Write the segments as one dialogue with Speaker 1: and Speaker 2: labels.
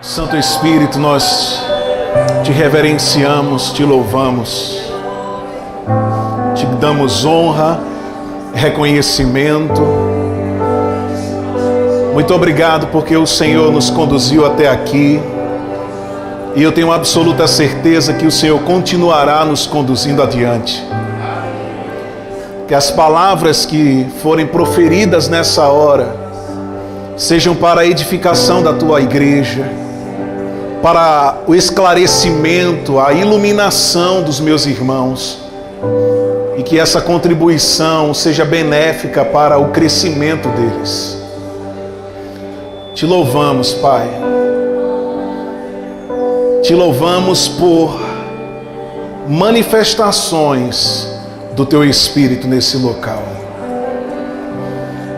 Speaker 1: Santo Espírito, nós te reverenciamos, te louvamos, te damos honra, reconhecimento. Muito obrigado porque o Senhor nos conduziu até aqui e eu tenho absoluta certeza que o Senhor continuará nos conduzindo adiante. Que as palavras que forem proferidas nessa hora sejam para a edificação da tua igreja, para o esclarecimento, a iluminação dos meus irmãos, e que essa contribuição seja benéfica para o crescimento deles. Te louvamos, Pai. Te louvamos por manifestações do Teu Espírito nesse local.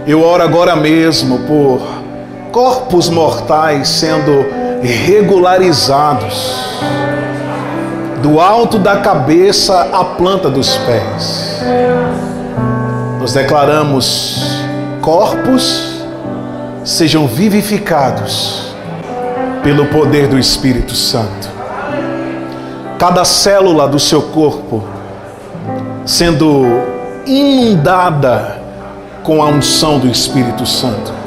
Speaker 1: Eu oro agora mesmo por corpos mortais sendo regularizados, do alto da cabeça à planta dos pés. Nós declaramos: corpos sejam vivificados pelo poder do Espírito Santo. Cada célula do seu corpo sendo inundada com a unção do Espírito Santo.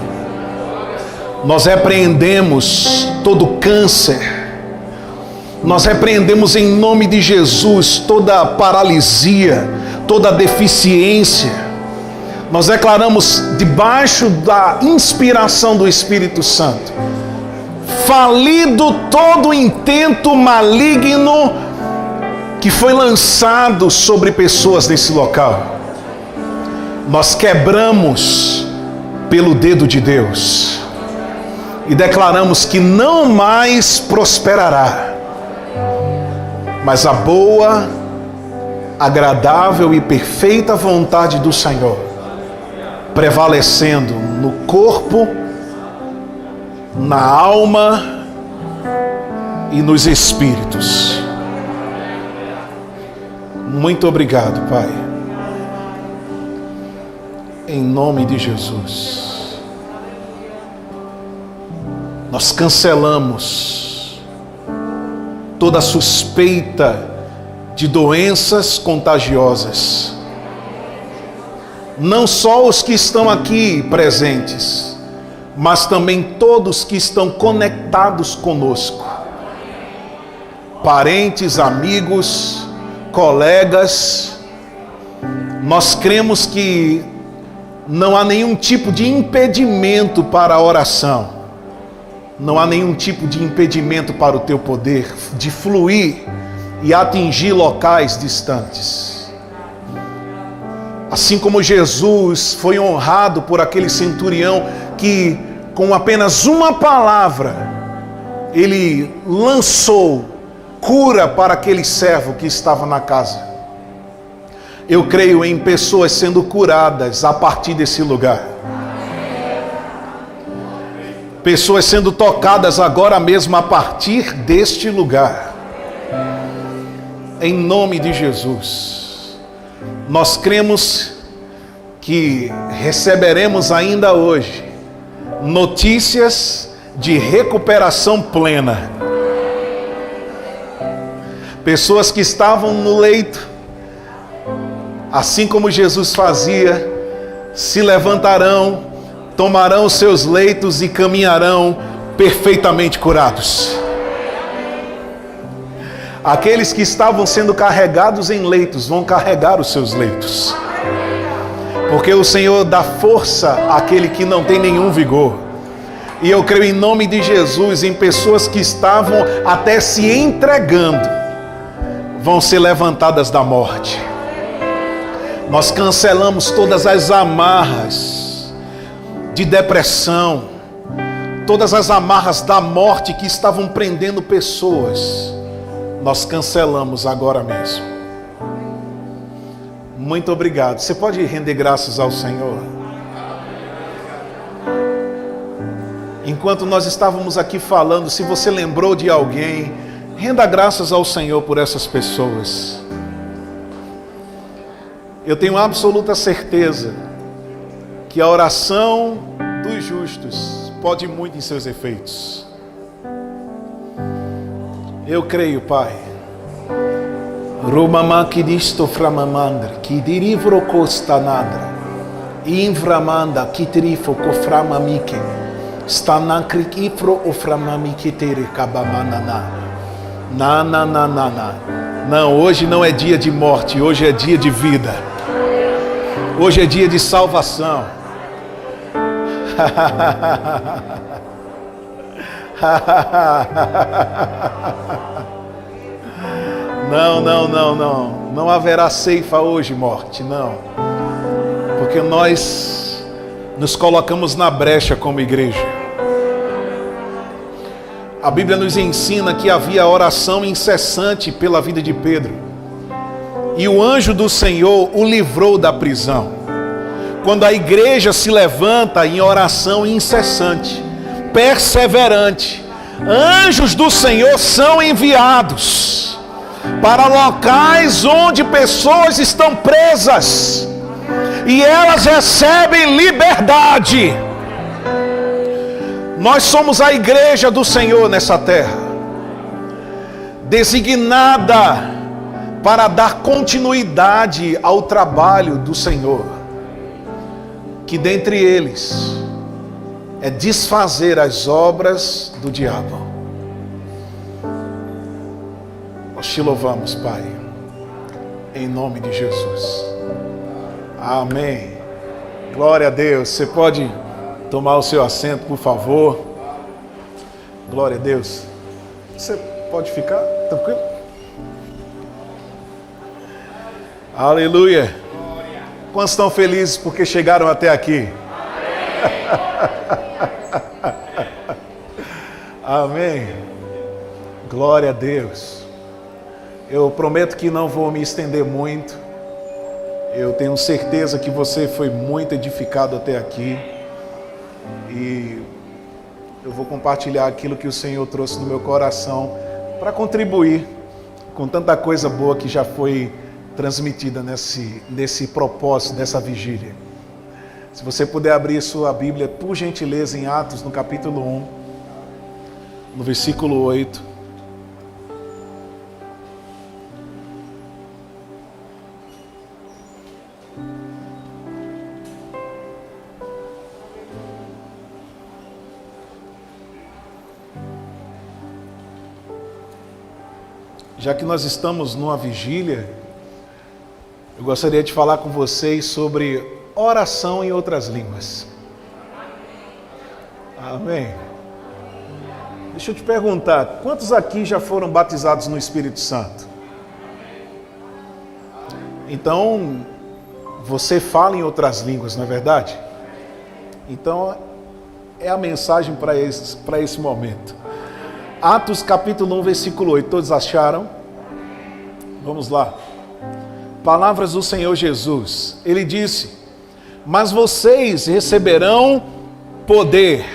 Speaker 1: Nós repreendemos todo câncer. Nós repreendemos em nome de Jesus toda paralisia, toda deficiência. Nós declaramos debaixo da inspiração do Espírito Santo: falido todo intento maligno que foi lançado sobre pessoas nesse local. Nós quebramos pelo dedo de Deus e declaramos que não mais prosperará, mas a boa, agradável e perfeita vontade do Senhor prevalecendo no corpo, na alma e nos espíritos. Muito obrigado, Pai. Em nome de Jesus. Nós cancelamos toda suspeita de doenças contagiosas. Não só os que estão aqui presentes, mas também todos que estão conectados conosco. Parentes, amigos, colegas. Nós cremos que não há nenhum tipo de impedimento para a oração. Não há nenhum tipo de impedimento para o teu poder de fluir e atingir locais distantes. Assim como Jesus foi honrado por aquele centurião que, com apenas uma palavra, ele lançou cura para aquele servo que estava na casa. Eu creio em pessoas sendo curadas a partir desse lugar. Pessoas sendo tocadas agora mesmo a partir deste lugar. Em nome de Jesus. Nós cremos que receberemos ainda hoje notícias de recuperação plena. Pessoas que estavam no leito, assim como Jesus fazia, se levantarão, tomarão os seus leitos e caminharão perfeitamente curados. Aqueles que estavam sendo carregados em leitos vão carregar os seus leitos, porque o Senhor dá força àquele que não tem nenhum vigor. E eu creio em nome de Jesus em pessoas que estavam até se entregando, vão ser levantadas da morte. Nós cancelamos todas as amarras de depressão, todas as amarras da morte que estavam prendendo pessoas. Nós cancelamos agora mesmo. Muito obrigado. Você pode render graças ao Senhor? Enquanto nós estávamos aqui falando, se você lembrou de alguém, renda graças ao Senhor por essas pessoas. Eu tenho absoluta certeza que a oração dos justos pode muito em seus efeitos. Eu creio, Pai. Romama kidisto framamandra, kidirivro costanadra, invramanda kitrifo koframamike, stanakrikifro oframamike tere kabamanana. Na. Não, hoje não é dia de morte, hoje é dia de vida. Hoje é dia de salvação. Não haverá ceifa hoje, morte, não. Porque nós nos colocamos na brecha como igreja. A Bíblia nos ensina que havia oração incessante pela vida de Pedro. E o anjo do Senhor o livrou da prisão. Quando a igreja se levanta em oração incessante, perseverante, anjos do Senhor são enviados para locais onde pessoas estão presas e elas recebem liberdade. Nós somos a igreja do Senhor nessa terra, designada para dar continuidade ao trabalho do Senhor, que dentre eles é desfazer as obras do diabo. Nós te louvamos, Pai, em nome de Jesus. Amém. Glória a Deus. Você pode tomar o seu assento, por favor. Glória a Deus. Você pode ficar tranquilo? Aleluia. Quantos estão felizes porque chegaram até aqui? Amém. Glória a Deus. Eu prometo que não vou me estender muito. Eu tenho certeza que você foi muito edificado até aqui. E eu vou compartilhar aquilo que o Senhor trouxe no meu coração para contribuir com tanta coisa boa que já foi transmitida nesse propósito, nessa vigília. Se você puder abrir sua Bíblia, por gentileza, em Atos, no capítulo 1, no versículo 8. Já que nós estamos numa vigília, eu gostaria de falar com vocês sobre oração em outras línguas. Amém. Deixa eu te perguntar, quantos aqui já foram batizados no Espírito Santo? Então, você fala em outras línguas, não é verdade? Então, é a mensagem para esse momento. Atos capítulo 1, versículo 8, todos acharam? Vamos lá. Palavras do Senhor Jesus. Ele disse: mas vocês receberão poder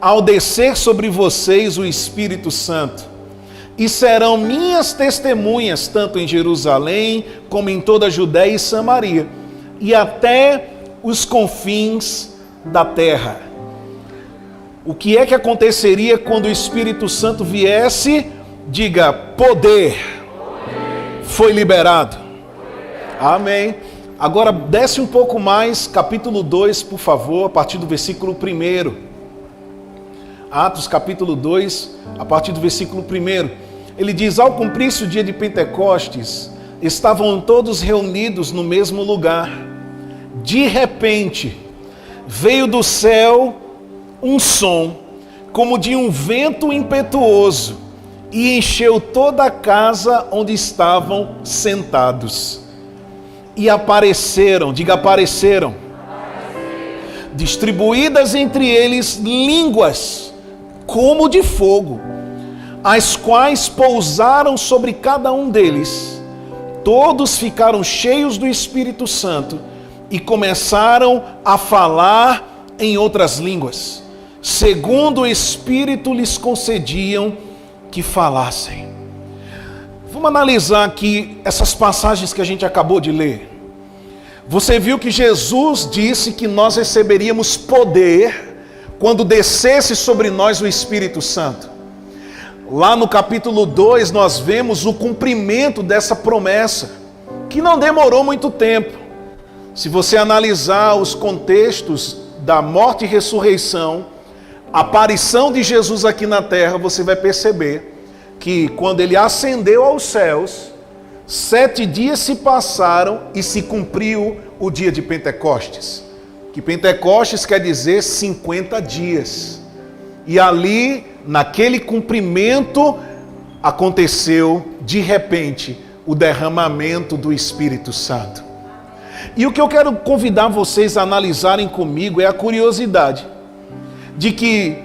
Speaker 1: ao descer sobre vocês o Espírito Santo, e serão minhas testemunhas tanto em Jerusalém como em toda a Judéia e Samaria e até os confins da terra. O que é que aconteceria quando o Espírito Santo viesse? Diga: poder foi liberado. Amém. Agora desce um pouco mais, capítulo 2, por favor, a partir do versículo 1. Atos capítulo 2, a partir do versículo 1. Ele diz: ao cumprir-se o dia de Pentecostes, estavam todos reunidos no mesmo lugar. De repente, veio do céu um som, como de um vento impetuoso, e encheu toda a casa onde estavam sentados. E apareceram, diga apareceram, distribuídas entre eles línguas como de fogo, as quais pousaram sobre cada um deles. Todos ficaram cheios do Espírito Santo e começaram a falar em outras línguas, segundo o Espírito lhes concediam que falassem. Vamos analisar aqui essas passagens que a gente acabou de ler. Você viu que Jesus disse que nós receberíamos poder quando descesse sobre nós o Espírito Santo. Lá no capítulo 2 nós vemos o cumprimento dessa promessa, que não demorou muito tempo. Se você analisar os contextos da morte e ressurreição, a aparição de Jesus aqui na terra, você vai perceber que quando ele ascendeu aos céus, 7 dias se passaram e se cumpriu o dia de Pentecostes. Que Pentecostes quer dizer 50 dias. E ali, naquele cumprimento, aconteceu de repente o derramamento do Espírito Santo. E o que eu quero convidar vocês a analisarem comigo é a curiosidade de que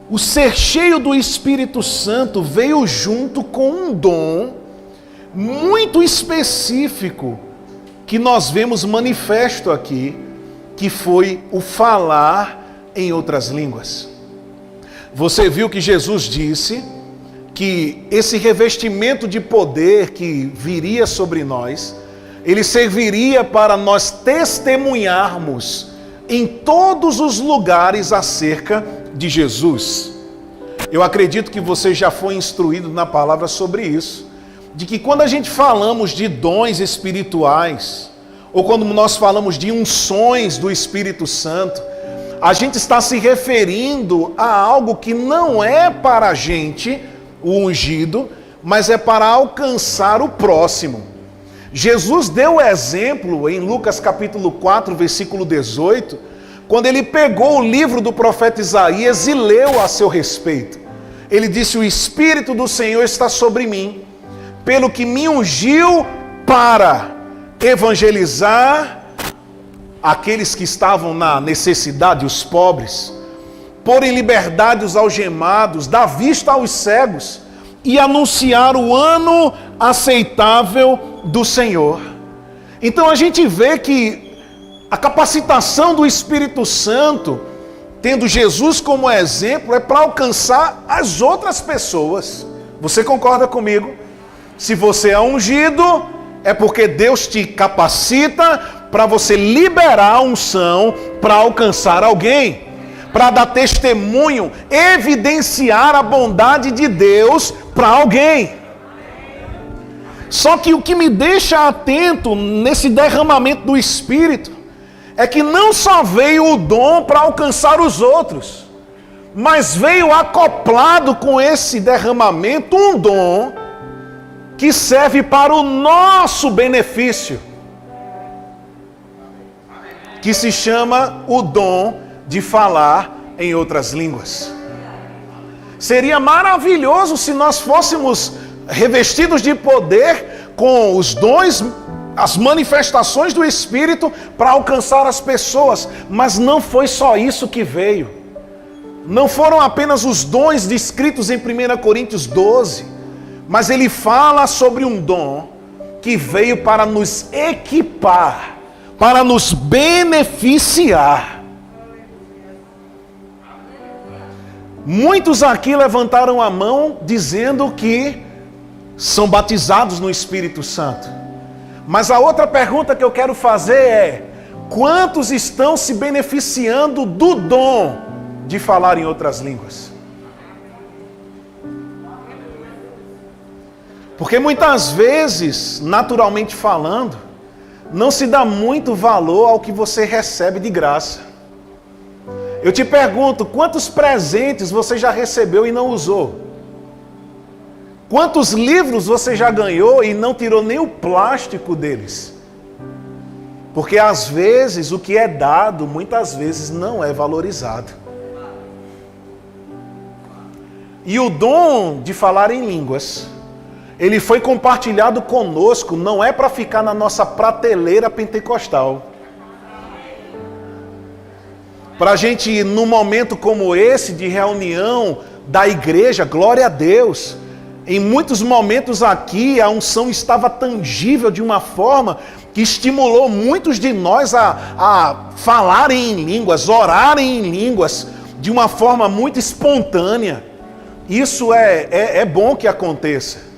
Speaker 1: o ser cheio do Espírito Santo veio junto com um dom muito específico que nós vemos manifesto aqui, que foi o falar em outras línguas. Você viu que Jesus disse que esse revestimento de poder que viria sobre nós, ele serviria para nós testemunharmos em todos os lugares acerca de Jesus. Eu acredito que você já foi instruído na palavra sobre isso, de que quando a gente falamos de dons espirituais, ou quando nós falamos de unções do Espírito Santo, a gente está se referindo a algo que não é para a gente, o ungido, mas é para alcançar o próximo. Jesus deu o exemplo em Lucas capítulo 4, versículo 18, quando ele pegou o livro do profeta Isaías e leu a seu respeito. Ele disse: o Espírito do Senhor está sobre mim, pelo que me ungiu para evangelizar aqueles que estavam na necessidade, os pobres, pôr em liberdade os algemados, dar vista aos cegos e anunciar o ano aceitável do Senhor. Então a gente vê que a capacitação do Espírito Santo, tendo Jesus como exemplo, é para alcançar as outras pessoas. Você concorda comigo? Se você é ungido, é porque Deus te capacita para você liberar a unção para alcançar alguém, para dar testemunho, evidenciar a bondade de Deus para alguém. Só que o que me deixa atento nesse derramamento do Espírito é que não só veio o dom para alcançar os outros, mas veio acoplado com esse derramamento um dom que serve para o nosso benefício, que se chama o dom de falar em outras línguas. Seria maravilhoso se nós fôssemos revestidos de poder com os dons, as manifestações do Espírito para alcançar as pessoas, mas não foi só isso que veio. Não foram apenas os dons descritos em 1 Coríntios 12, mas ele fala sobre um dom que veio para nos equipar, para nos beneficiar. Muitos aqui levantaram a mão dizendo que são batizados no Espírito Santo. Mas a outra pergunta que eu quero fazer é: quantos estão se beneficiando do dom de falar em outras línguas? Porque muitas vezes, naturalmente falando, não se dá muito valor ao que você recebe de graça. Eu te pergunto, quantos presentes você já recebeu e não usou? Quantos livros você já ganhou e não tirou nem o plástico deles? Porque às vezes o que é dado, muitas vezes não é valorizado. E o dom de falar em línguas, ele foi compartilhado conosco, não é para ficar na nossa prateleira pentecostal. Para a gente, num momento como esse, de reunião da igreja, glória a Deus, em muitos momentos aqui, a unção estava tangível de uma forma que estimulou muitos de nós a falarem em línguas, orarem em línguas, de uma forma muito espontânea. Isso é bom que aconteça.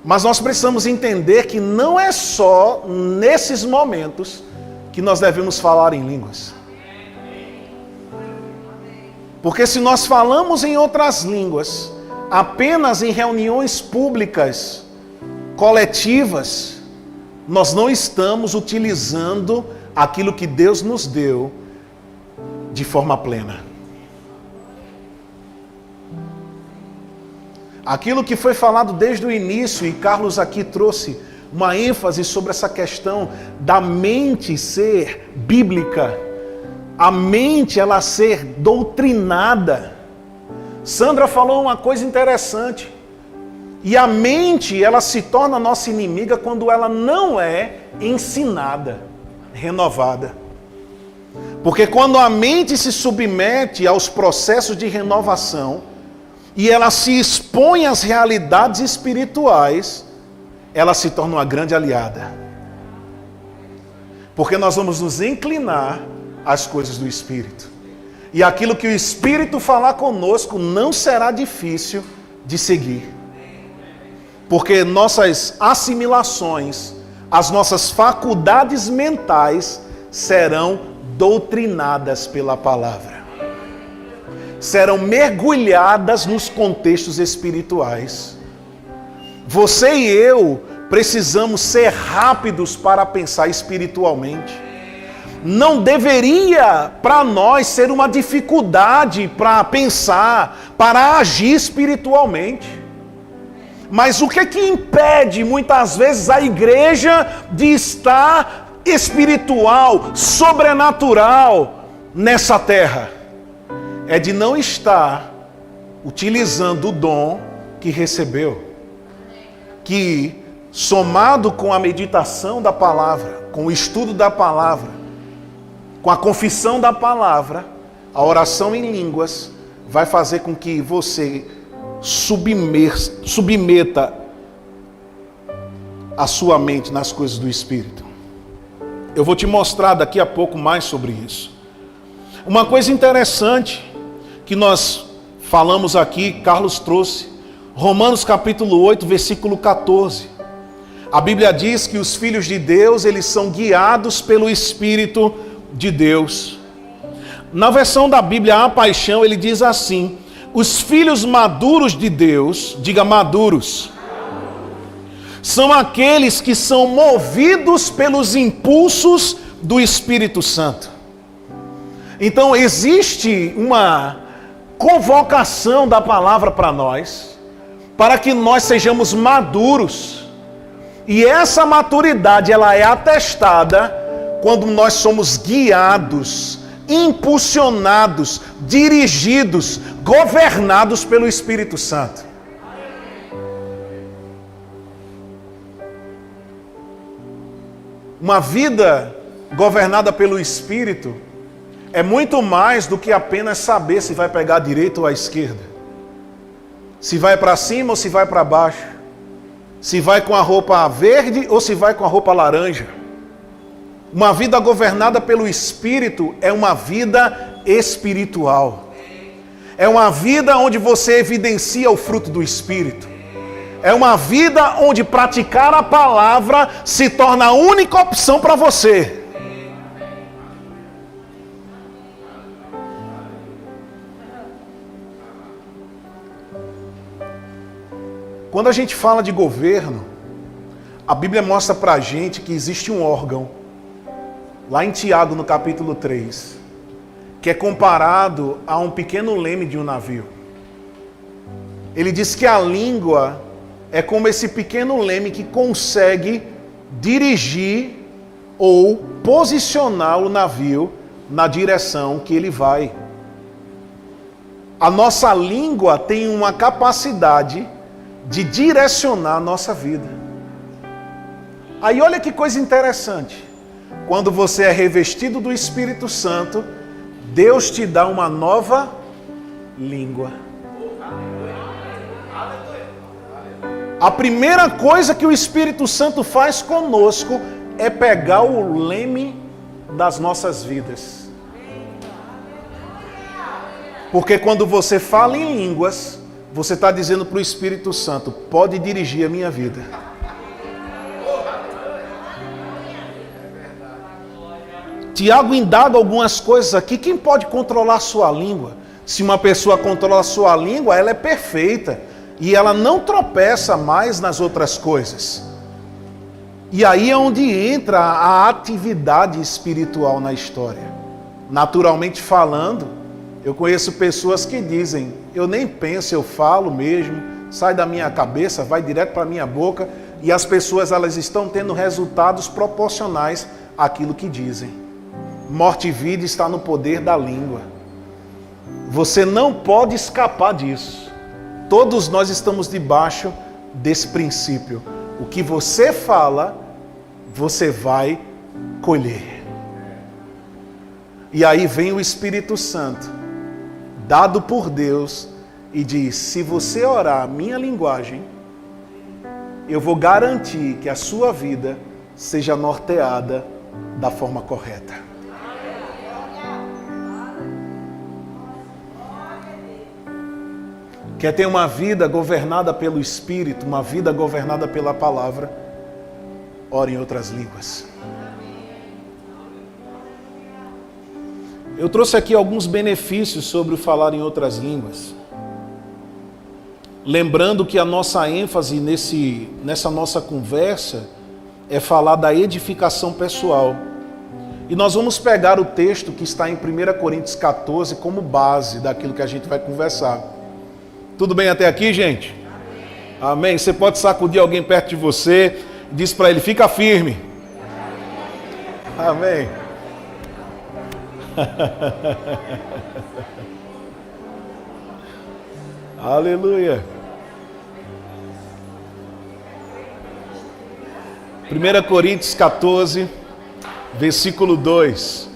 Speaker 1: Mas nós precisamos entender que não é só nesses momentos que nós devemos falar em línguas. Porque se nós falamos em outras línguas, apenas em reuniões públicas, coletivas, nós não estamos utilizando aquilo que Deus nos deu de forma plena. Aquilo que foi falado desde o início, e Carlos aqui trouxe uma ênfase sobre essa questão da mente ser bíblica, a mente ela ser doutrinada. Sandra falou uma coisa interessante, e a mente ela se torna nossa inimiga quando ela não é ensinada, renovada. Porque quando a mente se submete aos processos de renovação, e ela se expõe às realidades espirituais, ela se torna uma grande aliada. Porque nós vamos nos inclinar às coisas do Espírito. E aquilo que o Espírito falar conosco não será difícil de seguir. Porque nossas assimilações, as nossas faculdades mentais serão doutrinadas pela palavra. Serão mergulhadas nos contextos espirituais. Você e eu precisamos ser rápidos para pensar espiritualmente. Não deveria para nós ser uma dificuldade para pensar, para agir espiritualmente. Mas o que impede muitas vezes a igreja de estar espiritual, sobrenatural nessa terra? É de não estar utilizando o dom que recebeu, que somado com a meditação da palavra, com o estudo da palavra, com a confissão da palavra, a oração em línguas, vai fazer com que você submeta a sua mente nas coisas do Espírito. Eu vou te mostrar daqui a pouco mais sobre isso. Uma coisa interessante que nós falamos aqui, Carlos trouxe, Romanos capítulo 8, versículo 14. A Bíblia diz que os filhos de Deus, eles são guiados pelo Espírito de Deus. Na versão da Bíblia A Paixão, ele diz assim: os filhos maduros de Deus, diga maduros, são aqueles que são movidos pelos impulsos do Espírito Santo. Então existe uma convocação da palavra para nós, para que nós sejamos maduros. E essa maturidade, ela é atestada quando nós somos guiados, impulsionados, dirigidos, governados pelo Espírito Santo. Uma vida governada pelo Espírito é muito mais do que apenas saber se vai pegar a direita ou a esquerda, se vai para cima ou se vai para baixo, se vai com a roupa verde ou se vai com a roupa laranja. Uma vida governada pelo Espírito é uma vida espiritual. É uma vida onde você evidencia o fruto do Espírito. É uma vida onde praticar a palavra se torna a única opção para você. Quando a gente fala de governo, a Bíblia mostra para a gente que existe um órgão, lá em Tiago, no capítulo 3, que é comparado a um pequeno leme de um navio. Ele diz que a língua é como esse pequeno leme que consegue dirigir ou posicionar o navio na direção que ele vai. A nossa língua tem uma capacidade de direcionar a nossa vida. Aí olha que coisa interessante. Quando você é revestido do Espírito Santo, Deus te dá uma nova língua. A primeira coisa que o Espírito Santo faz conosco é pegar o leme das nossas vidas. Porque quando você fala em línguas, você está dizendo para o Espírito Santo: pode dirigir a minha vida. Tiago indaga algumas coisas aqui. Quem pode controlar a sua língua? Se uma pessoa controla a sua língua, ela é perfeita. e ela não tropeça mais nas outras coisas. E aí é onde entra a atividade espiritual na história. Naturalmente falando, eu conheço pessoas que dizem, eu nem penso, eu falo mesmo, sai da minha cabeça, vai direto para a minha boca, e as pessoas elas estão tendo resultados proporcionais àquilo que dizem. Morte e vida está no poder da língua. Você não pode escapar disso. Todos nós estamos debaixo desse princípio. O que você fala, você vai colher. E aí vem o Espírito Santo, dado por Deus, e diz, se você orar a minha linguagem, eu vou garantir que a sua vida seja norteada da forma correta. Quer ter uma vida governada pelo Espírito, uma vida governada pela palavra, ore em outras línguas. Eu trouxe aqui alguns benefícios sobre o falar em outras línguas. Lembrando que a nossa ênfase nessa nossa conversa é falar da edificação pessoal. E nós vamos pegar o texto que está em 1 Coríntios 14 como base daquilo que a gente vai conversar. Tudo bem até aqui, gente? Amém. Amém. Você pode sacudir alguém perto de você e diz para ele, fica firme. Amém. Aleluia. 1 Coríntios 14, versículo 2.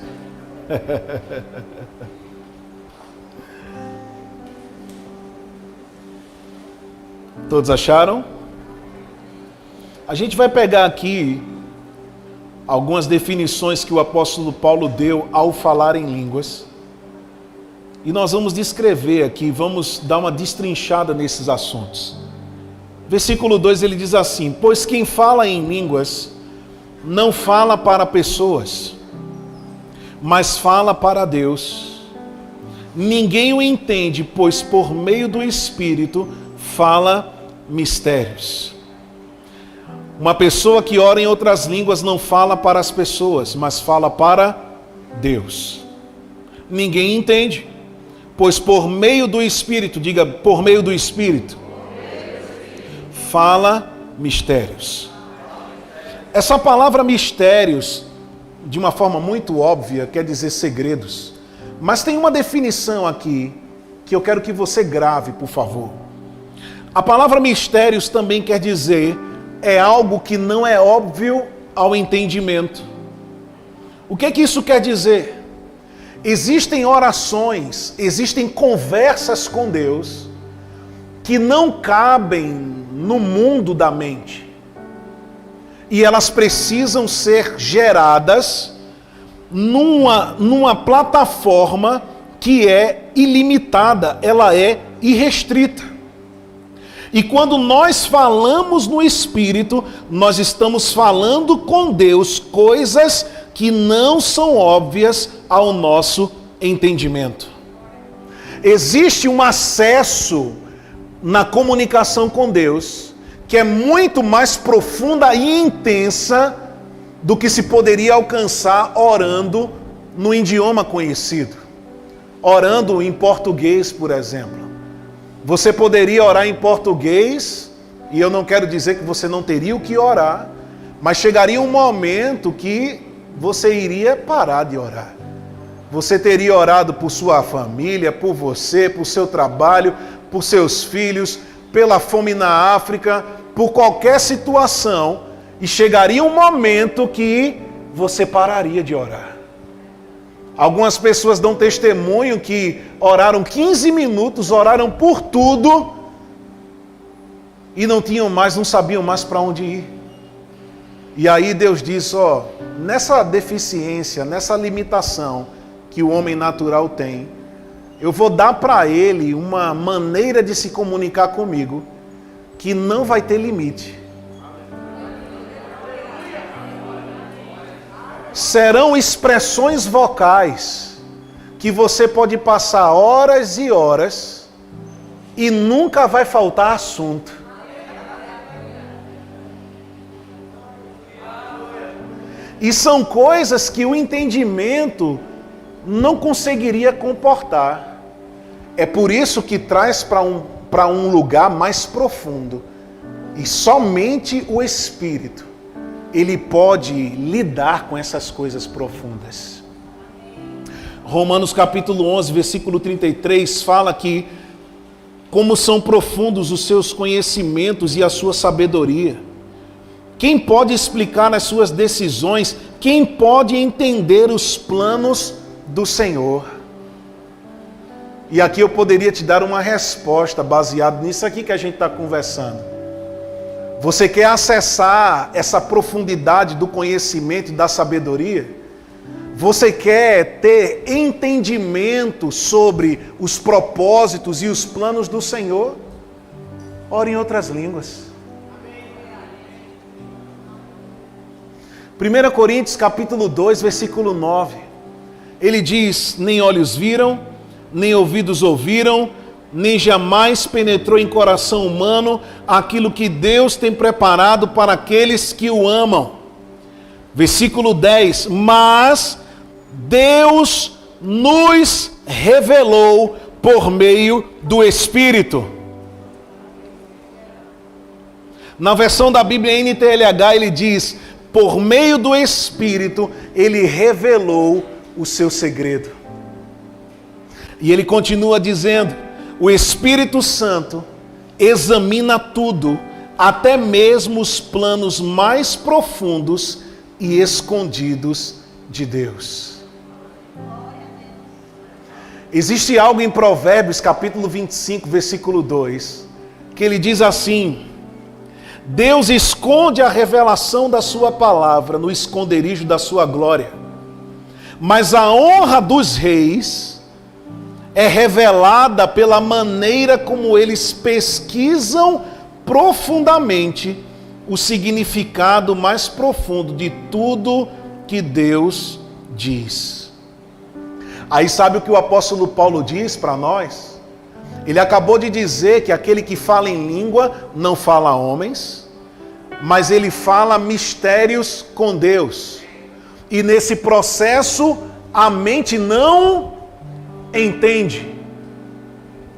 Speaker 1: Todos acharam? A gente vai pegar aqui algumas definições que o apóstolo Paulo deu ao falar em línguas. E nós vamos descrever aqui, vamos dar uma destrinchada nesses assuntos. Versículo 2 ele diz assim, pois quem fala em línguas não fala para pessoas, mas fala para Deus. Ninguém o entende, pois por meio do Espírito fala mistérios. Uma pessoa que ora em outras línguas não fala para as pessoas, mas fala para Deus. Ninguém entende, pois por meio do Espírito, diga por meio do Espírito, fala mistérios. Essa palavra mistérios, de uma forma muito óbvia, quer dizer segredos. Mas tem uma definição aqui que eu quero que você grave, por favor. A palavra mistérios também quer dizer é algo que não é óbvio ao entendimento. O que isso quer dizer? Existem orações, existem conversas com Deus que não cabem no mundo da mente. E elas precisam ser geradas numa plataforma que é ilimitada, ela é irrestrita. E quando nós falamos no Espírito, nós estamos falando com Deus coisas que não são óbvias ao nosso entendimento. Existe um acesso na comunicação com Deus que é muito mais profunda e intensa do que se poderia alcançar orando no idioma conhecido. Orando em português, por exemplo. Você poderia orar em português, e eu não quero dizer que você não teria o que orar, mas chegaria um momento que você iria parar de orar. Você teria orado por sua família, por você, por seu trabalho, por seus filhos, pela fome na África, por qualquer situação, e chegaria um momento que você pararia de orar. Algumas pessoas dão testemunho que oraram 15 minutos, oraram por tudo e não sabiam mais para onde ir. E aí Deus diz, nessa deficiência, nessa limitação que o homem natural tem, eu vou dar para ele uma maneira de se comunicar comigo que não vai ter limite. Serão expressões vocais que você pode passar horas e horas e nunca vai faltar assunto. E são coisas que o entendimento não conseguiria comportar. É por isso que traz para um lugar mais profundo. E somente o Espírito, ele pode lidar com essas coisas profundas. Romanos capítulo 11, versículo 33, fala que como são profundos os seus conhecimentos e a sua sabedoria. Quem pode explicar as suas decisões? Quem pode entender os planos do Senhor? E aqui eu poderia te dar uma resposta baseada nisso aqui que a gente está conversando. Você quer acessar essa profundidade do conhecimento e da sabedoria? Você quer ter entendimento sobre os propósitos e os planos do Senhor? Ore em outras línguas. 1 Coríntios capítulo 2, versículo 9. Ele diz: nem olhos viram, nem ouvidos ouviram, nem jamais penetrou em coração humano aquilo que Deus tem preparado para aqueles que o amam. Versículo 10. Mas Deus nos revelou por meio do Espírito. Na versão da Bíblia NTLH ele diz: por meio do Espírito, ele revelou o seu segredo. E ele continua dizendo: o Espírito Santo examina tudo, até mesmo os planos mais profundos e escondidos de Deus. Existe algo em Provérbios, capítulo 25, versículo 2, que ele diz assim: Deus esconde a revelação da sua palavra no esconderijo da sua glória, mas a honra dos reis é revelada pela maneira como eles pesquisam profundamente o significado mais profundo de tudo que Deus diz. Aí sabe o que o apóstolo Paulo diz para nós? Ele acabou de dizer que aquele que fala em língua não fala a homens, mas ele fala mistérios com Deus. E nesse processo a mente não entende.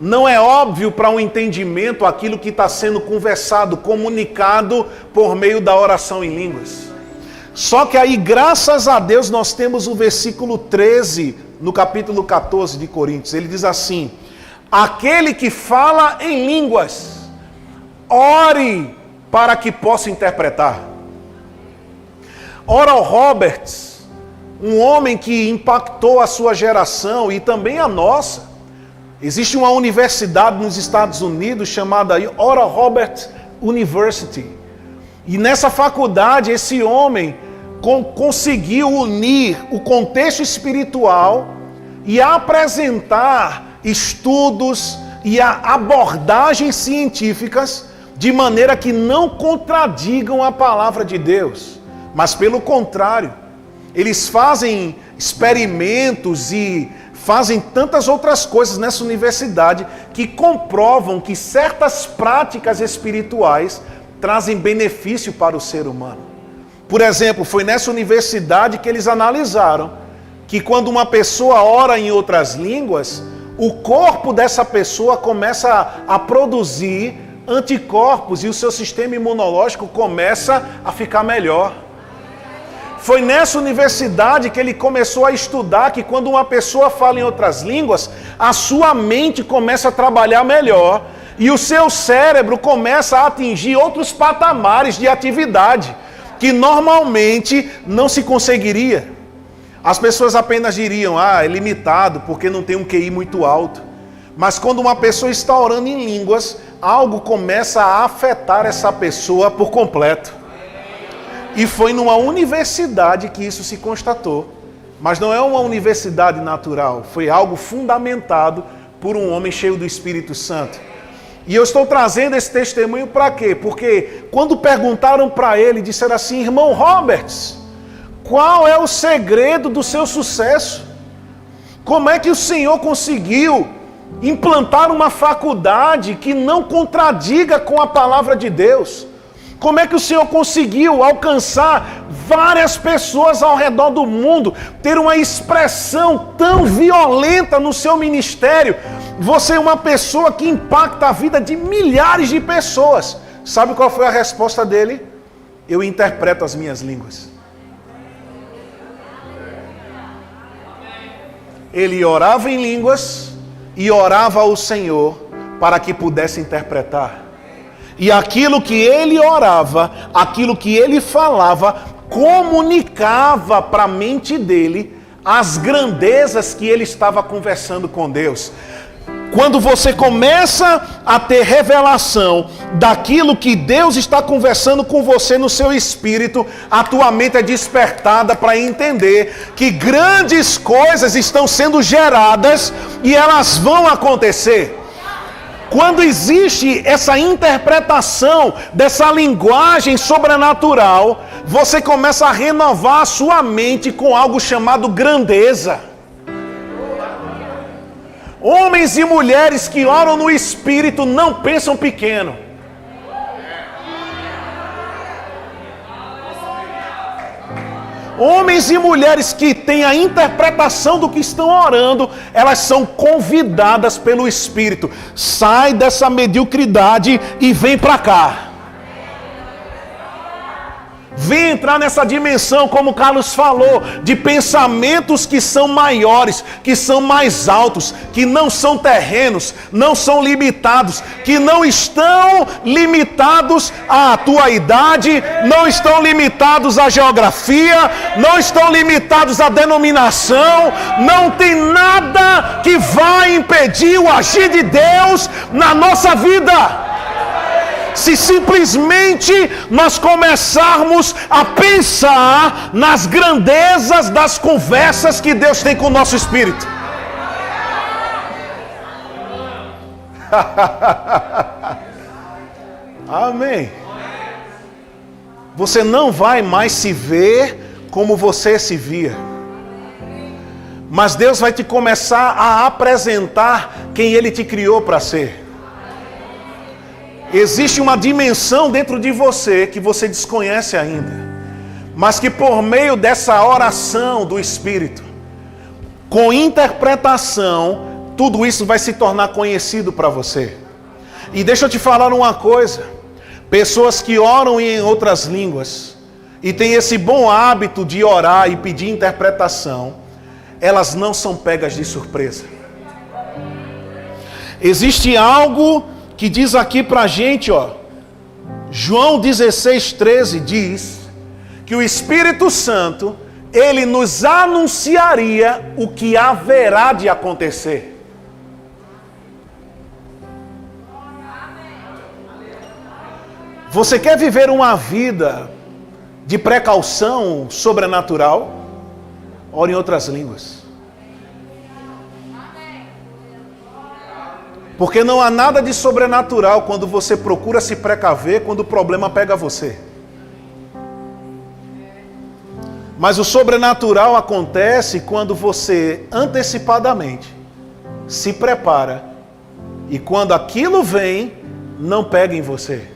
Speaker 1: Não é óbvio para um entendimento aquilo que está sendo conversado, comunicado por meio da oração em línguas. Só que aí, graças a Deus, nós temos o versículo 13 no capítulo 14 de Coríntios. Ele diz assim: aquele que fala em línguas, ore para que possa interpretar. Oral Roberts, um homem que impactou a sua geração e também a nossa. Existe uma universidade nos Estados Unidos chamada Oral Roberts University. E nessa faculdade, esse homem conseguiu unir o contexto espiritual e apresentar estudos e abordagens científicas de maneira que não contradigam a palavra de Deus, mas pelo contrário, eles fazem experimentos e fazem tantas outras coisas nessa universidade que comprovam que certas práticas espirituais trazem benefício para o ser humano. Por exemplo, foi nessa universidade que eles analisaram que quando uma pessoa ora em outras línguas, o corpo dessa pessoa começa a produzir anticorpos e o seu sistema imunológico começa a ficar melhor. Foi nessa universidade que ele começou a estudar que quando uma pessoa fala em outras línguas, a sua mente começa a trabalhar melhor e o seu cérebro começa a atingir outros patamares de atividade que normalmente não se conseguiria. As pessoas apenas diriam: é limitado porque não tem um QI muito alto. Mas quando uma pessoa está orando em línguas, algo começa a afetar essa pessoa por completo. E foi numa universidade que isso se constatou. Mas não é uma universidade natural, foi algo fundamentado por um homem cheio do Espírito Santo. E eu estou trazendo esse testemunho para quê? Porque quando perguntaram para ele, disseram assim: irmão Roberts, qual é o segredo do seu sucesso? Como é que o Senhor conseguiu implantar uma faculdade que não contradiga com a palavra de Deus? Como é que o Senhor conseguiu alcançar várias pessoas ao redor do mundo, ter uma expressão tão violenta no seu ministério? Você é uma pessoa que impacta a vida de milhares de pessoas. Sabe qual foi a resposta dele? Eu interpreto as minhas línguas. Ele orava em línguas e orava ao Senhor para que pudesse interpretar. E aquilo que ele orava, aquilo que ele falava, comunicava para a mente dele as grandezas que ele estava conversando com Deus. Quando você começa a ter revelação daquilo que Deus está conversando com você no seu espírito, a tua mente é despertada para entender que grandes coisas estão sendo geradas e elas vão acontecer. Quando existe essa interpretação dessa linguagem sobrenatural, você começa a renovar a sua mente com algo chamado grandeza. Homens e mulheres que oram no Espírito não pensam pequeno. Homens e mulheres que têm a interpretação do que estão orando, elas são convidadas pelo Espírito. Sai dessa mediocridade e vem para cá. Vem entrar nessa dimensão, como o Carlos falou, de pensamentos que são maiores, que são mais altos, que não são terrenos, não são limitados, que não estão limitados à tua idade, não estão limitados à geografia, não estão limitados à denominação. Não tem nada que vai impedir o agir de Deus na nossa vida. Se simplesmente nós começarmos a pensar nas grandezas das conversas que Deus tem com o nosso espírito. Amém. Você não vai mais se ver como você se via. Mas Deus vai te começar a apresentar quem Ele te criou para ser. Existe uma dimensão dentro de você que você desconhece ainda, mas que por meio dessa oração do Espírito, com interpretação, tudo isso vai se tornar conhecido para você. E deixa eu te falar uma coisa: pessoas que oram em outras línguas e têm esse bom hábito de orar e pedir interpretação, elas não são pegas de surpresa. Existe algo que diz aqui pra gente, ó, João 16:13 diz que o Espírito Santo, ele nos anunciaria o que haverá de acontecer. Você quer viver uma vida de precaução sobrenatural? Ore em outras línguas. Porque não há nada de sobrenatural quando você procura se precaver, quando o problema pega você. Mas o sobrenatural acontece quando você antecipadamente se prepara e quando aquilo vem, não pega em você.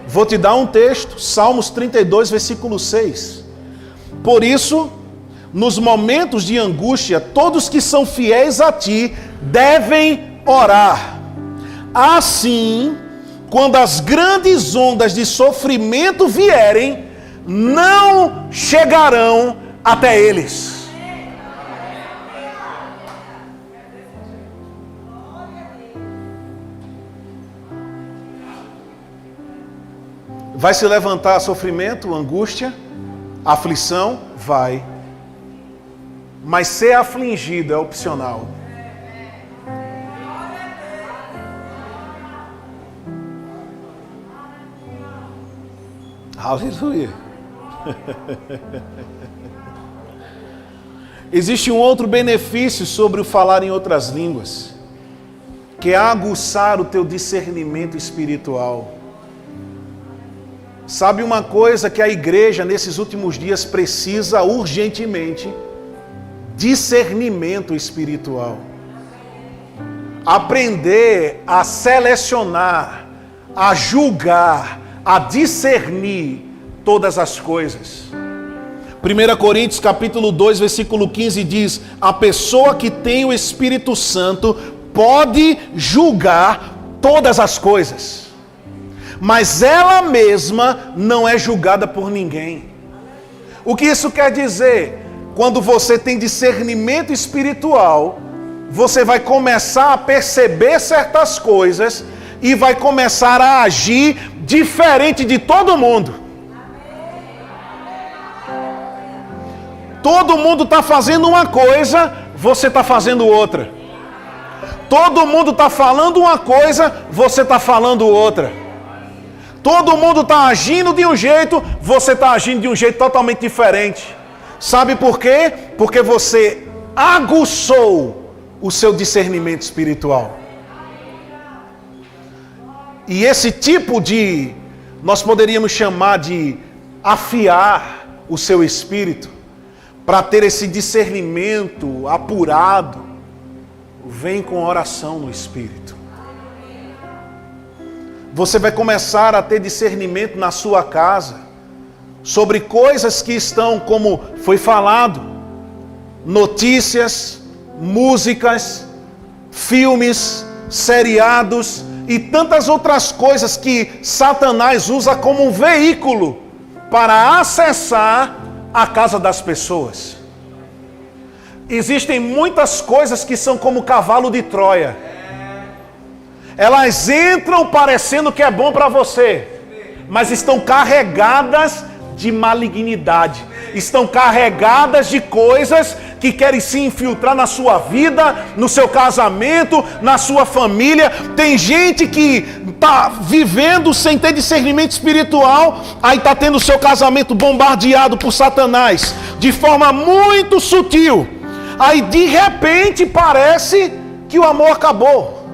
Speaker 1: Vou te dar um texto, Salmos 32, versículo 6. Por isso, nos momentos de angústia, todos que são fiéis a ti devem orar. Assim, quando as grandes ondas de sofrimento vierem, não chegarão até eles. Vai se levantar sofrimento, angústia, aflição? Vai. Mas ser afligido é opcional. Aleluia. Existe um outro benefício sobre o falar em outras línguas, que é aguçar o teu discernimento espiritual. Sabe uma coisa que a igreja nesses últimos dias precisa urgentemente? Discernimento espiritual. aprender a selecionar, a julgar, a discernir todas as coisas. 1 Coríntios capítulo 2, versículo 15 diz: a pessoa que tem o Espírito Santo pode julgar todas as coisas, mas ela mesma não é julgada por ninguém. O que isso quer dizer? Quando você tem discernimento espiritual, você vai começar a perceber certas coisas e vai começar a agir diferente de todo mundo. Todo mundo está fazendo uma coisa, você está fazendo outra. Todo mundo está falando uma coisa, você está falando outra. Todo mundo está agindo de um jeito, você está agindo de um jeito totalmente diferente. Sabe por quê? Porque você aguçou o seu discernimento espiritual. E esse tipo de, nós poderíamos chamar de afiar o seu espírito, para ter esse discernimento apurado, vem com oração no espírito. Você vai começar a ter discernimento na sua casa, sobre coisas que estão, como foi falado, notícias, músicas, filmes, seriados e tantas outras coisas que Satanás usa como um veículo para acessar a casa das pessoas. Existem muitas coisas que são como cavalo de Troia. Elas entram parecendo que é bom para você, mas estão carregadas de malignidade, estão carregadas de coisas que querem se infiltrar na sua vida, no seu casamento, na sua família. Tem gente que está vivendo sem ter discernimento espiritual, aí está tendo o seu casamento bombardeado por Satanás, de forma muito sutil. Aí de repente parece que o amor acabou,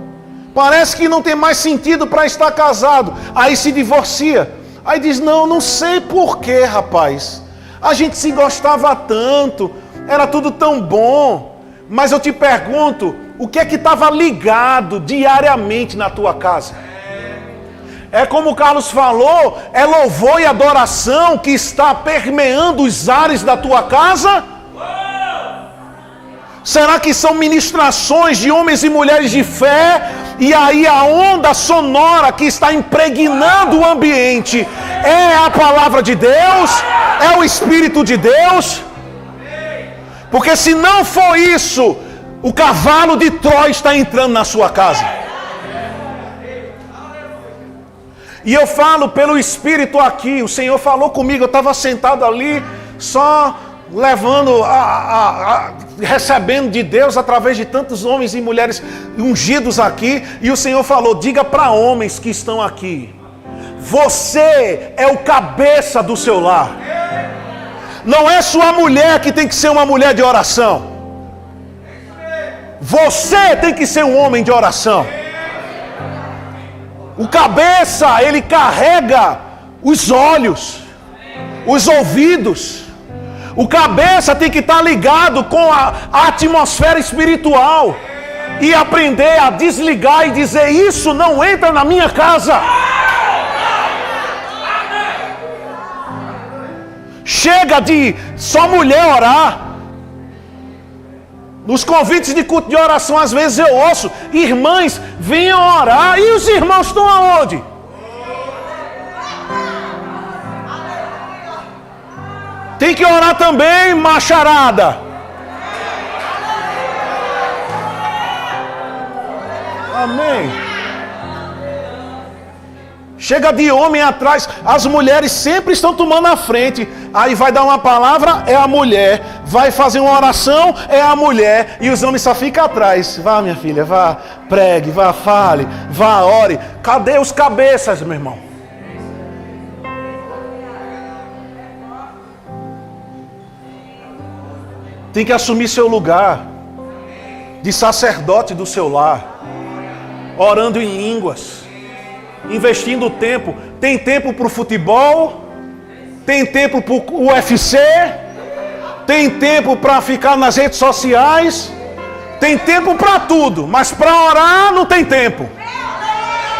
Speaker 1: parece que não tem mais sentido para estar casado, aí se divorcia. Aí diz: não sei porquê, rapaz, a gente se gostava tanto, era tudo tão bom. Mas eu te pergunto, o que é que estava ligado diariamente na tua casa? É como o Carlos falou, é louvor e adoração que está permeando os ares da tua casa? Será que são ministrações de homens e mulheres de fé, e aí a onda sonora que está impregnando o ambiente é a palavra de Deus? É o Espírito de Deus? Porque se não for isso, o cavalo de Troia está entrando na sua casa. E eu falo pelo Espírito aqui, o Senhor falou comigo, eu estava sentado ali, só levando, recebendo de Deus através de tantos homens e mulheres ungidos aqui, e o Senhor falou: diga para homens que estão aqui, você é o cabeça do seu lar. Não é sua mulher que tem que ser uma mulher de oração, você tem que ser um homem de oração. O cabeça, ele carrega os olhos, os ouvidos. O cabeça tem que estar ligado com a atmosfera espiritual e aprender a desligar e dizer: isso não entra na minha casa. Chega de só mulher orar. Nos convites de culto de oração, às vezes eu ouço: irmãs, venham orar. E os irmãos estão aonde? Tem que orar também, macharada. Amém. Chega de homem atrás, as mulheres sempre estão tomando a frente. Aí vai dar uma palavra, é a mulher. Vai fazer uma oração, é a mulher. E os homens só ficam atrás. Vá, minha filha, vá, pregue, vá, fale, vá, ore. Cadê os cabeças, meu irmão? Tem que assumir seu lugar de sacerdote do seu lar, orando em línguas, investindo tempo. Tem tempo para o futebol, tem tempo para o UFC, tem tempo para ficar nas redes sociais, Tem tempo para tudo, mas para orar não tem tempo.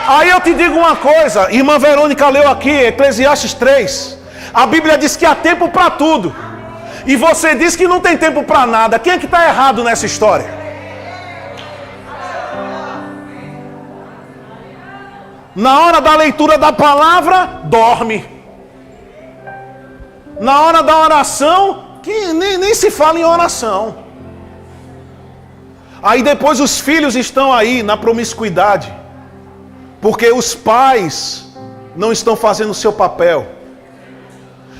Speaker 1: Aí eu te digo uma coisa, irmã Verônica leu aqui, Eclesiastes 3. A Bíblia diz que há tempo para tudo. E você diz que não tem tempo para nada. Quem é que está errado nessa história? Na hora da leitura da palavra, dorme. Na hora da oração, que nem se fala em oração. Aí depois os filhos estão aí na promiscuidade, porque os pais não estão fazendo o seu papel.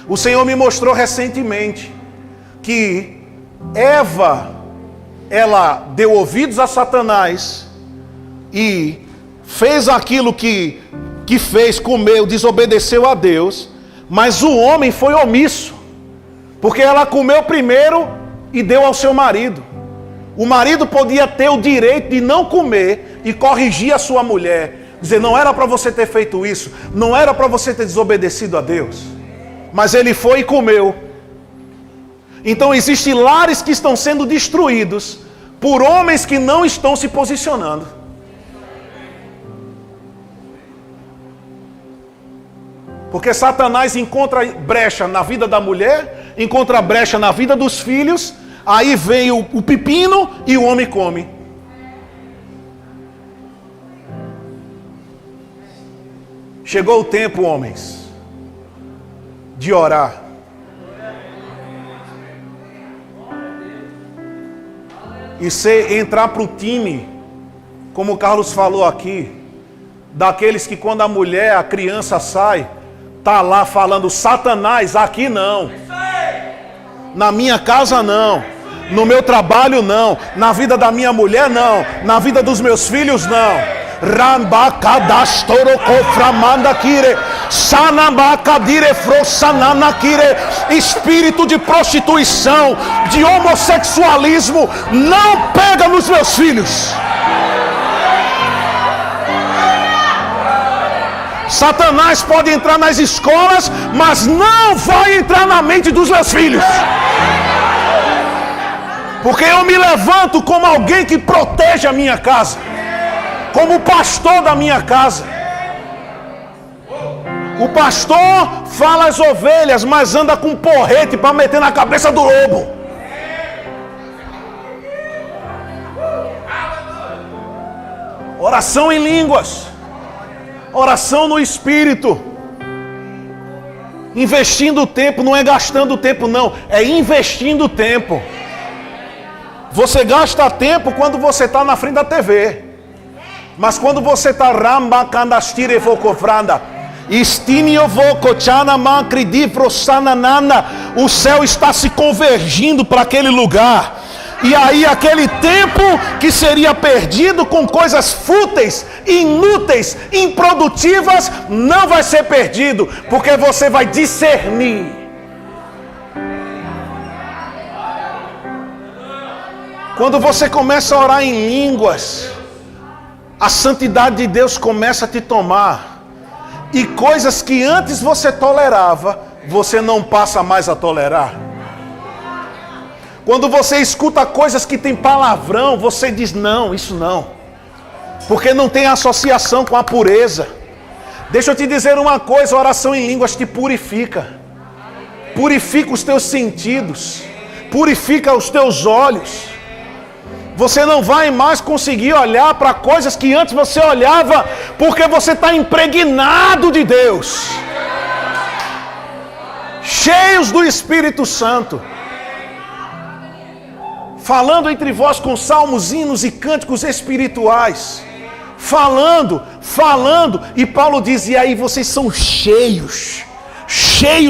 Speaker 1: O Senhor me mostrou recentemente que Eva, ela deu ouvidos a Satanás e fez aquilo que fez, comeu, desobedeceu a Deus, mas o homem foi omisso, porque ela comeu primeiro e deu ao seu marido. O marido podia ter o direito de não comer e corrigir a sua mulher, dizer, não era para você ter feito isso, não era para você ter desobedecido a Deus, mas ele foi e comeu. Então existem lares que estão sendo destruídos por homens que não estão se posicionando. Porque Satanás encontra brecha na vida da mulher, encontra brecha na vida dos filhos, aí vem o pepino e o homem come. Chegou o tempo, homens, de orar. E entrar para o time, como o Carlos falou aqui, daqueles que quando a mulher, a criança sai, está lá falando, Satanás, aqui não. Na minha casa não. No meu trabalho não. Na vida da minha mulher não. Na vida dos meus filhos não. Espírito de prostituição, de homossexualismo, não pega nos meus filhos. Satanás pode entrar nas escolas, mas não vai entrar na mente dos meus filhos. Porque eu me levanto como alguém que protege a minha casa, como pastor da minha casa. O pastor fala às ovelhas, mas anda com porrete para meter na cabeça do lobo. Oração em línguas. Oração no Espírito. Investindo tempo, não é gastando tempo não, é investindo tempo. Você gasta tempo quando você está na frente da TV. Mas quando você está o céu está se convergindo para aquele lugar. E aí aquele tempo que seria perdido com coisas fúteis, inúteis, improdutivas, não vai ser perdido, porque você vai discernir. Quando você começa a orar em línguas, a santidade de Deus começa a te tomar. E coisas que antes você tolerava, você não passa mais a tolerar. Quando você escuta coisas que tem palavrão, você diz, não, isso não. Porque não tem associação com a pureza. Deixa eu te dizer uma coisa, a oração em línguas te purifica. Purifica os teus sentidos. Purifica os teus olhos. Você não vai mais conseguir olhar para coisas que antes você olhava, porque você está impregnado de Deus. Cheios do Espírito Santo. Falando entre vós com salmos, hinos e cânticos espirituais. Falando. E Paulo diz, e aí vocês são cheios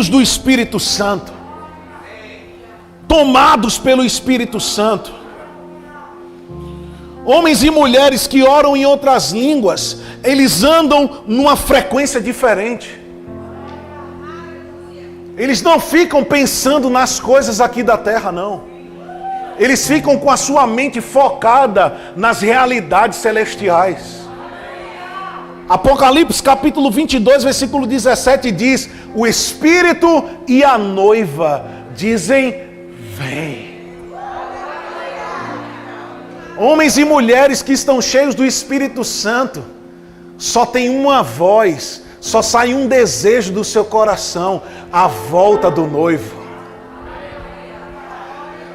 Speaker 1: do Espírito Santo. Tomados pelo Espírito Santo. Homens e mulheres que oram em outras línguas, eles andam numa frequência diferente. Eles não ficam pensando nas coisas aqui da terra, não. Eles ficam com a sua mente focada nas realidades celestiais. Apocalipse capítulo 22, versículo 17 diz, o Espírito e a noiva dizem, vem. Homens e mulheres que estão cheios do Espírito Santo, só tem uma voz, só sai um desejo do seu coração: a volta do noivo.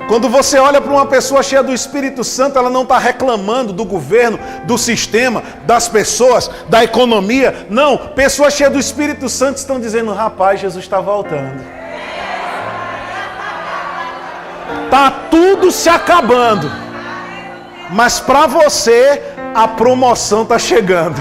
Speaker 1: Quando você olha para uma pessoa cheia do Espírito Santo, ela não está reclamando do governo, do sistema, das pessoas, da economia. Não, pessoas cheias do Espírito Santo estão dizendo: rapaz, Jesus está voltando. Está tudo se acabando, mas para você a promoção está chegando.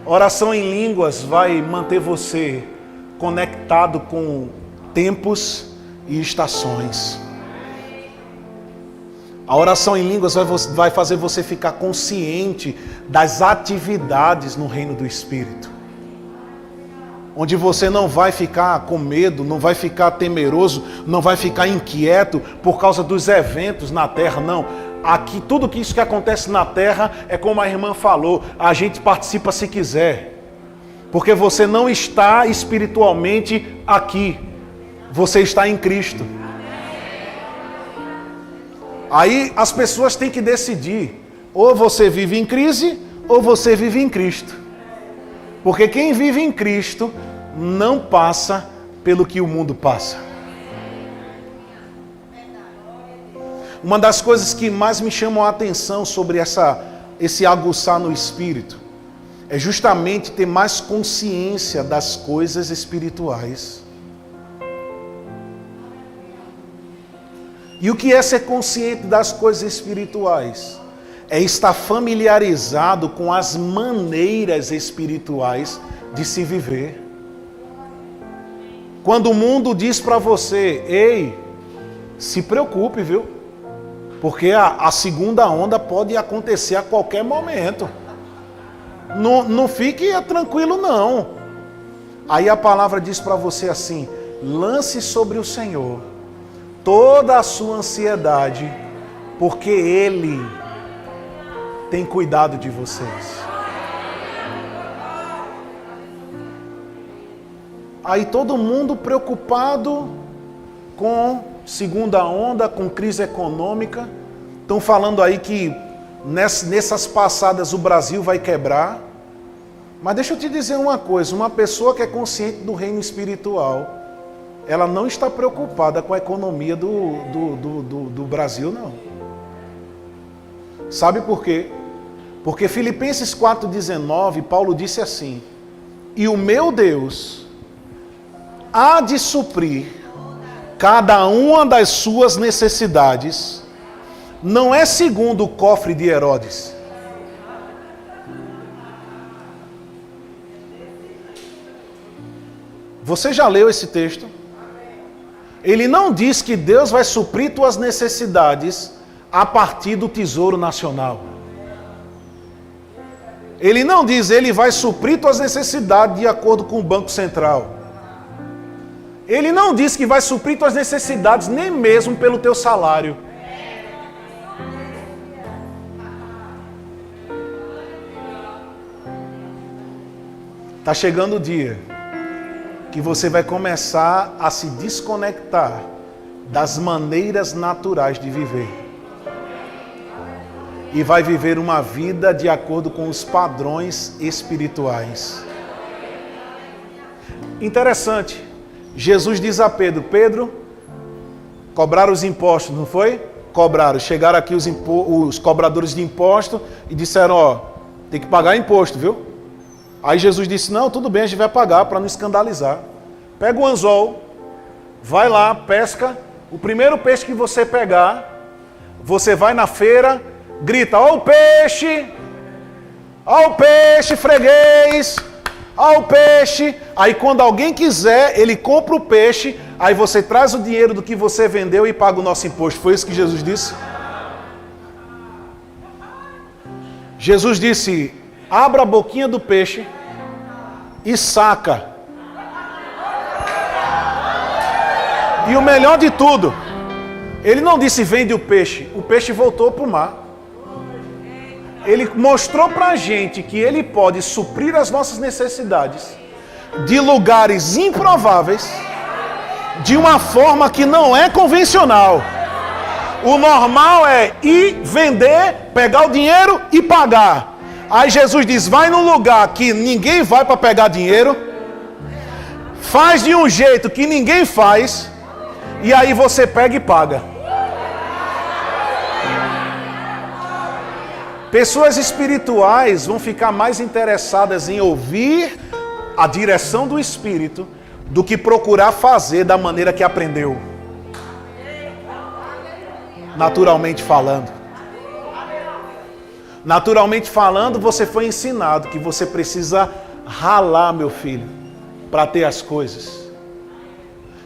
Speaker 1: Oração em línguas vai manter você conectado com tempos e estações. A oração em línguas vai fazer você ficar consciente das atividades no reino do Espírito. Onde você não vai ficar com medo, não vai ficar temeroso, não vai ficar inquieto por causa dos eventos na terra, não. Aqui, tudo isso que acontece na terra é como a irmã falou, a gente participa se quiser. Porque você não está espiritualmente aqui, você está em Cristo. Aí as pessoas têm que decidir, ou você vive em crise, ou você vive em Cristo. Porque quem vive em Cristo não passa pelo que o mundo passa. Uma das coisas que mais me chamam a atenção sobre esse aguçar no espírito é justamente ter mais consciência das coisas espirituais. E o que é ser consciente das coisas espirituais? É estar familiarizado com as maneiras espirituais de se viver. Quando o mundo diz para você: ei, se preocupe, viu? Porque a segunda onda pode acontecer a qualquer momento. Não fique tranquilo, não. Aí a palavra diz para você assim: lance sobre o Senhor toda a sua ansiedade, porque Ele tem cuidado de vocês. Aí todo mundo preocupado com segunda onda, com crise econômica. Estão falando aí que nessas passadas o Brasil vai quebrar. Mas deixa eu te dizer uma coisa, uma pessoa que é consciente do reino espiritual, ela não está preocupada com a economia do Brasil, não. Sabe por quê? Porque Filipenses 4,19, Paulo disse assim: e o meu Deus há de suprir cada uma das suas necessidades, não é segundo o cofre de Herodes. Você já leu esse texto? Ele não diz que Deus vai suprir tuas necessidades a partir do Tesouro Nacional. Ele não diz, ele vai suprir tuas necessidades de acordo com o Banco Central. Ele não diz que vai suprir tuas necessidades nem mesmo pelo teu salário. Está chegando o dia que você vai começar a se desconectar das maneiras naturais de viver. E vai viver uma vida de acordo com os padrões espirituais. Interessante. Jesus diz a Pedro: Pedro, cobraram os impostos, não foi? Cobraram. Chegaram aqui os cobradores de imposto e disseram: ó, tem que pagar imposto, viu? Aí Jesus disse: não, tudo bem, a gente vai pagar para não escandalizar. Pega o anzol, vai lá, pesca. O primeiro peixe que você pegar, você vai na feira, grita: ó o peixe, freguês, ó o peixe. Aí quando alguém quiser, ele compra o peixe, aí você traz o dinheiro do que você vendeu e paga o nosso imposto. Foi isso que Jesus disse? Jesus disse: abra a boquinha do peixe e saca. E o melhor de tudo, ele não disse vende o peixe voltou para o mar. Ele mostrou para a gente que Ele pode suprir as nossas necessidades de lugares improváveis, de uma forma que não é convencional. O normal é ir, vender, pegar o dinheiro e pagar. Aí Jesus diz, vai num lugar que ninguém vai para pegar dinheiro, faz de um jeito que ninguém faz, e aí você pega e paga. Pessoas espirituais vão ficar mais interessadas em ouvir a direção do Espírito do que procurar fazer da maneira que aprendeu. Naturalmente falando. Naturalmente falando, você foi ensinado que você precisa ralar, meu filho, para ter as coisas.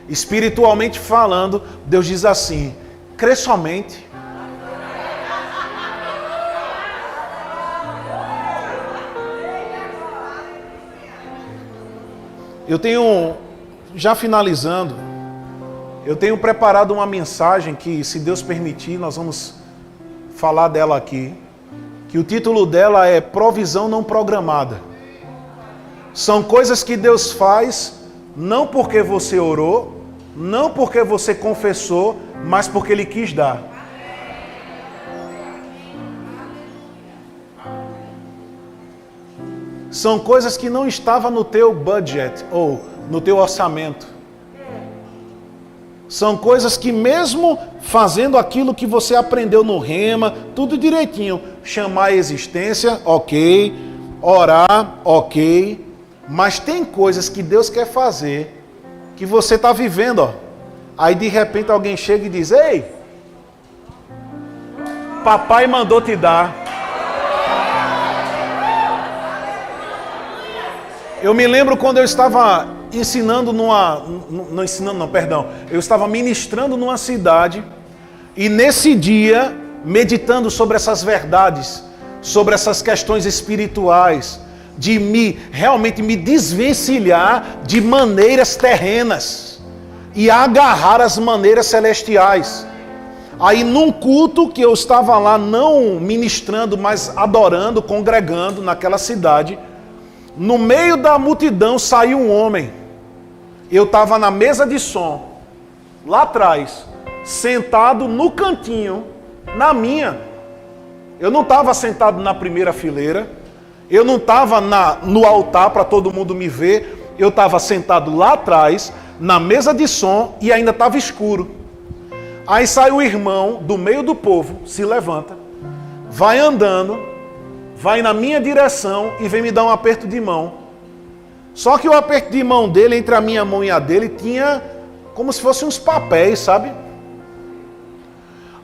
Speaker 1: Espiritualmente falando, Deus diz assim, crê somente. Eu tenho, já finalizando, eu tenho preparado uma mensagem que, se Deus permitir, nós vamos falar dela aqui. Que o título dela é Provisão Não Programada. São coisas que Deus faz, não porque você orou, não porque você confessou, mas porque Ele quis dar. São coisas que não estavam no teu budget ou no teu orçamento. São coisas que mesmo fazendo aquilo que você aprendeu no rema, tudo direitinho, chamar a existência, ok, orar, ok, mas tem coisas que Deus quer fazer, que você está vivendo, ó. Aí de repente alguém chega e diz, ei, papai mandou te dar. Eu me lembro quando eu estava eu estava ministrando numa cidade e nesse dia, meditando sobre essas verdades, sobre essas questões espirituais, de realmente me desvencilhar de maneiras terrenas e agarrar as maneiras celestiais. Aí num culto que eu estava lá, não ministrando, mas adorando, congregando naquela cidade, no meio da multidão saiu um homem. Eu estava na mesa de som, lá atrás, sentado no cantinho, na minha. Eu não estava sentado na primeira fileira, eu não estava no altar para todo mundo me ver, eu estava sentado lá atrás, na mesa de som e ainda estava escuro. Aí sai o irmão do meio do povo, se levanta, vai andando, vai na minha direção e vem me dar um aperto de mão. Só que o aperto de mão dele, entre a minha mão e a dele, tinha como se fossem uns papéis, sabe?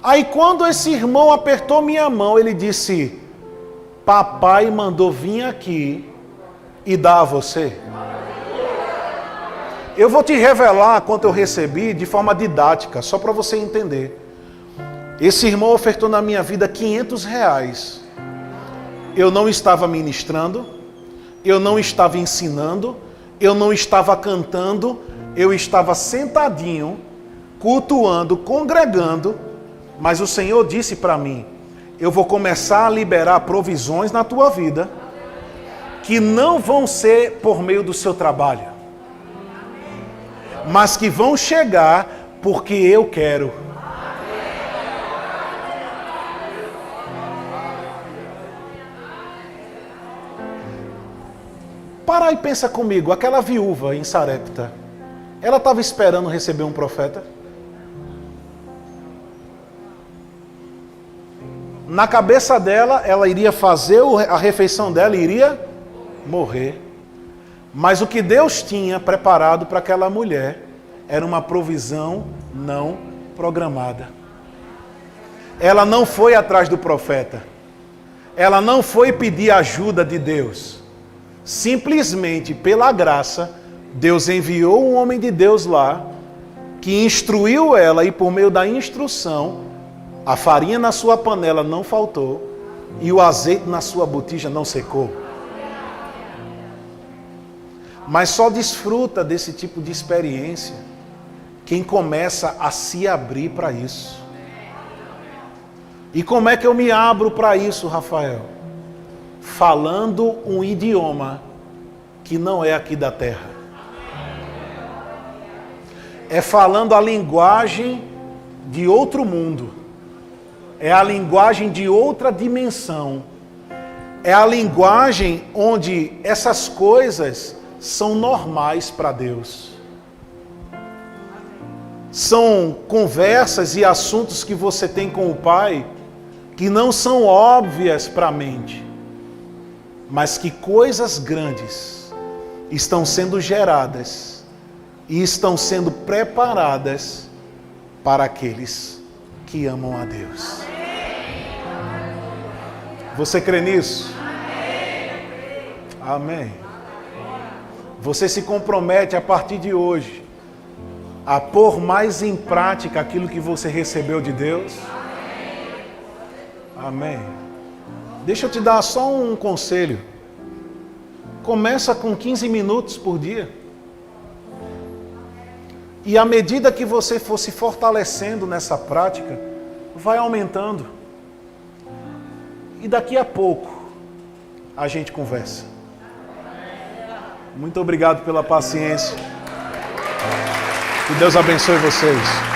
Speaker 1: Aí quando esse irmão apertou minha mão, ele disse, papai mandou vir aqui e dar a você. Eu vou te revelar quanto eu recebi de forma didática, só para você entender. Esse irmão ofertou na minha vida R$500. Eu não estava ministrando, eu não estava ensinando, eu não estava cantando, eu estava sentadinho, cultuando, congregando, mas o Senhor disse para mim, eu vou começar a liberar provisões na tua vida, que não vão ser por meio do seu trabalho, mas que vão chegar porque eu quero. Para e pensa comigo, aquela viúva em Sarepta, ela estava esperando receber um profeta? Na cabeça dela, ela iria fazer a refeição dela e iria morrer. Mas o que Deus tinha preparado para aquela mulher era uma provisão não programada. Ela não foi atrás do profeta. Ela não foi pedir ajuda de Deus. Simplesmente pela graça, Deus enviou um homem de Deus lá, que instruiu ela e por meio da instrução, a farinha na sua panela não faltou e o azeite na sua botija não secou. Mas só desfruta desse tipo de experiência quem começa a se abrir para isso. E como é que eu me abro para isso, Rafael? falando um idioma que não é aqui da terra. É falando a linguagem de outro mundo. É a linguagem de outra dimensão. É a linguagem onde essas coisas são normais para Deus. São conversas e assuntos que você tem com o Pai que não são óbvias para a mente, mas que coisas grandes estão sendo geradas e estão sendo preparadas para aqueles que amam a Deus. Você crê nisso? Amém. Você se compromete a partir de hoje a pôr mais em prática aquilo que você recebeu de Deus? Amém. Deixa eu te dar só um conselho. Começa com 15 minutos por dia. E à medida que você for se fortalecendo nessa prática, vai aumentando. E daqui a pouco a gente conversa. Muito obrigado pela paciência. Que Deus abençoe vocês.